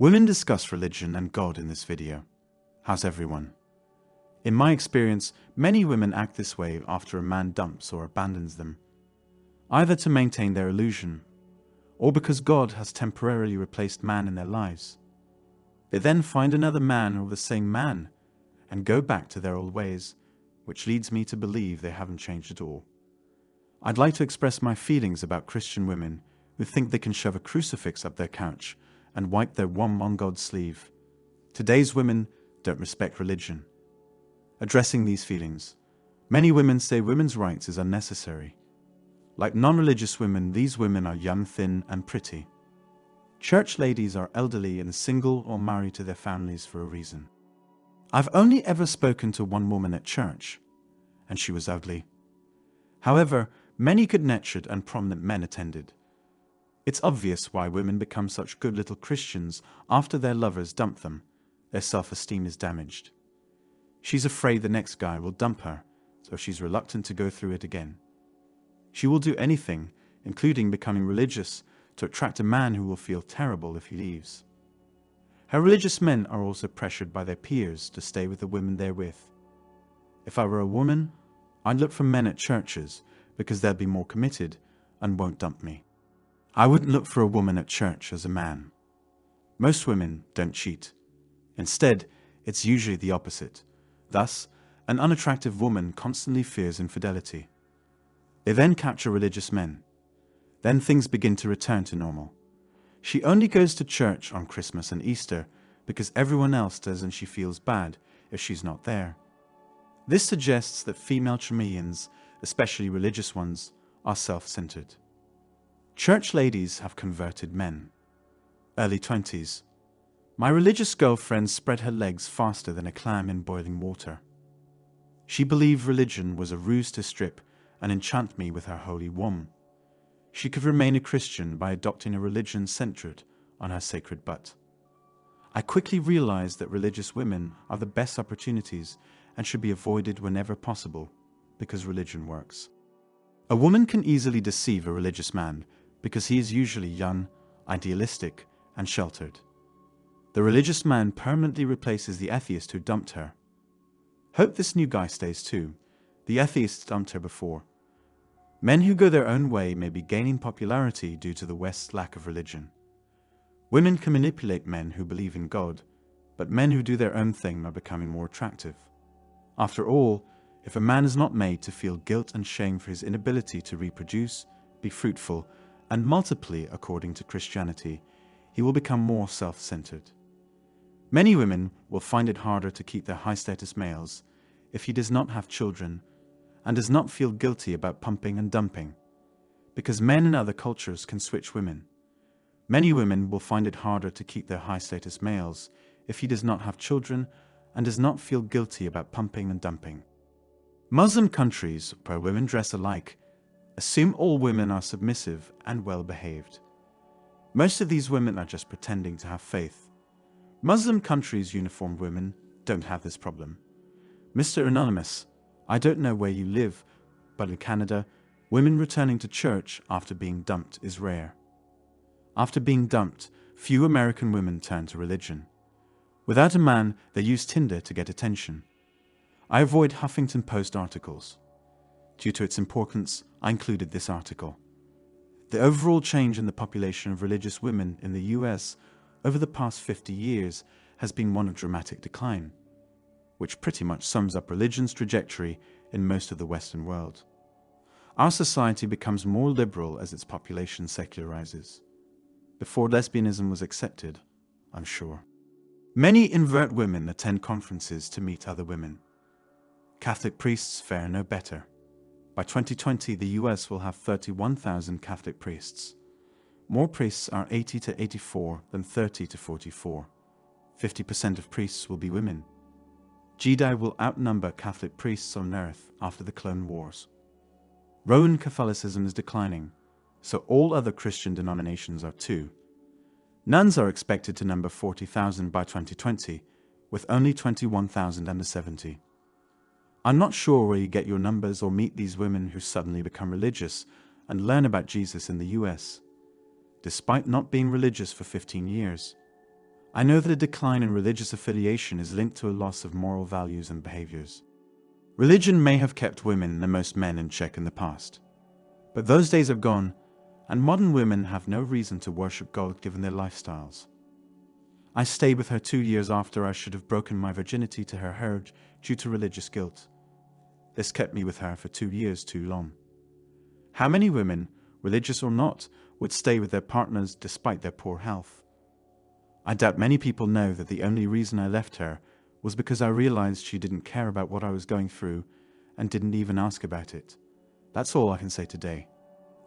Women discuss religion and God in this video. How's everyone? In my experience, many women act this way after a man dumps or abandons them, either to maintain their illusion, or because God has temporarily replaced man in their lives. They then find another man or the same man, and go back to their old ways, which leads me to believe they haven't changed at all. I'd like to express my feelings about Christian women who think they can shove a crucifix up their couch and wipe their wom on God's sleeve. Today's women don't respect religion. Addressing these feelings, many women say women's rights is unnecessary. Like non-religious women, these women are young, thin, and pretty. Church ladies are elderly and single or married to their families for a reason. I've only ever spoken to one woman at church, and she was ugly. However, many good-natured and prominent men attended. It's obvious why women become such good little Christians after their lovers dump them. Their self-esteem is damaged. She's afraid the next guy will dump her, so she's reluctant to go through it again. She will do anything, including becoming religious, to attract a man who will feel terrible if he leaves. Her religious men are also pressured by their peers to stay with the women they're with. If I were a woman, I'd look for men at churches because they'll be more committed and won't dump me. I wouldn't look for a woman at church as a man. Most women don't cheat. Instead, it's usually the opposite. Thus, an unattractive woman constantly fears infidelity. They then capture religious men. Then things begin to return to normal. She only goes to church on Christmas and Easter because everyone else does and she feels bad if she's not there. This suggests that female chameleons, especially religious ones, are self-centered. Church ladies have converted men. Early 20s. My religious girlfriend spread her legs faster than a clam in boiling water. She believed religion was a ruse to strip and enchant me with her holy womb. She could remain a Christian by adopting a religion centered on her sacred butt. I quickly realized that religious women are the best opportunities and should be avoided whenever possible, because religion works. A woman can easily deceive a religious man because he is usually young, idealistic, and sheltered. The religious man permanently replaces the atheist who dumped her. Hope this new guy stays too. The atheist dumped her before. Men who go their own way may be gaining popularity due to the West's lack of religion. Women can manipulate men who believe in God, but men who do their own thing are becoming more attractive. After all, if a man is not made to feel guilt and shame for his inability to reproduce, be fruitful, and multiply according to Christianity, he will become more self-centered. Many women will find it harder to keep their high-status males if he does not have children and does not feel guilty about pumping and dumping, because men in other cultures can switch women. Many women will find it harder to keep their high-status males if he does not have children and does not feel guilty about pumping and dumping. Muslim countries, where women dress alike, assume all women are submissive and well-behaved. Most of these women are just pretending to have faith. Muslim countries' uniformed women don't have this problem. Mr. Anonymous, I don't know where you live, but in Canada, women returning to church after being dumped is rare. After being dumped, few American women turn to religion. Without a man, they use Tinder to get attention. I avoid Huffington Post articles. Due to its importance, I included this article. The overall change in the population of religious women in the US over the past 50 years has been one of dramatic decline, which pretty much sums up religion's trajectory in most of the Western world. Our society becomes more liberal as its population secularizes. Before lesbianism was accepted, I'm sure. Many invert women attend conferences to meet other women. Catholic priests fare no better. By 2020, the US will have 31,000 Catholic priests. More priests are 80 to 84 than 30 to 44. 50% of priests will be women. Jedi will outnumber Catholic priests on Earth after the Clone Wars. Roman Catholicism is declining, so all other Christian denominations are too. Nuns are expected to number 40,000 by 2020, with only 21,000 under 70. I'm not sure where you get your numbers or meet these women who suddenly become religious and learn about Jesus in the US, despite not being religious for 15 years. I know that a decline in religious affiliation is linked to a loss of moral values and behaviors. Religion may have kept women and most men in check in the past, but those days are gone, and modern women have no reason to worship God given their lifestyles. I stayed with her 2 years after I should have broken my virginity to her herd due to religious guilt. This kept me with her for 2 years too long. How many women, religious or not, would stay with their partners despite their poor health? I doubt many people know that the only reason I left her was because I realized she didn't care about what I was going through and didn't even ask about it. That's all I can say today.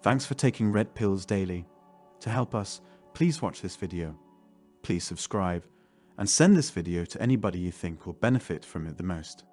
Thanks for taking red pills daily. To help us, please watch this video. Please subscribe and send this video to anybody you think will benefit from it the most.